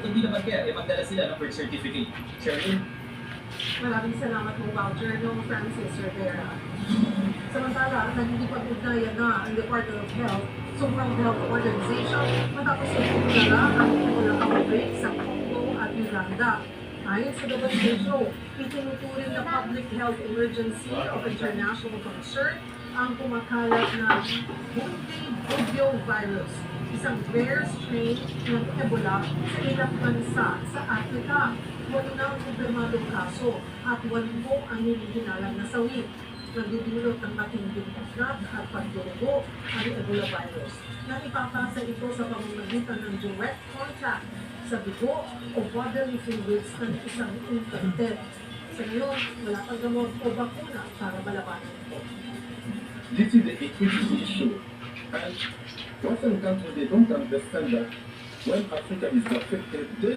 Hindi naman kaya, magdala sila ng birth certificate. Sherlyn? Maraming salamat po, Voucher, no Francis Rivera. Samantala, nagigipag-ugnayan na ang Department of Health sa World Health Organization matapos ipagdala ang Ebola outbreak sa Congo at Uganda. Ayon sa WHO, itinuturing na public health emergency of international concern ang kumakalat na Bundibugyo virus, isang rare strain ng Ebola sa ilang bansa sa Africa. Wala na ang kumpirmadong kaso at 8 ang hinihinalang nasawi. Nagdudulot ng matinding ugat at pagdurugo ang Ebola virus na ipapasa ito sa pamamagitan ng direct contact sa dugo o bodily fluids ng isang infected. Sa ngayon, wala pang gamot o bakuna para malabanan ito. This is the equity issue. And Western countries, they don't understand that when Africa is affected,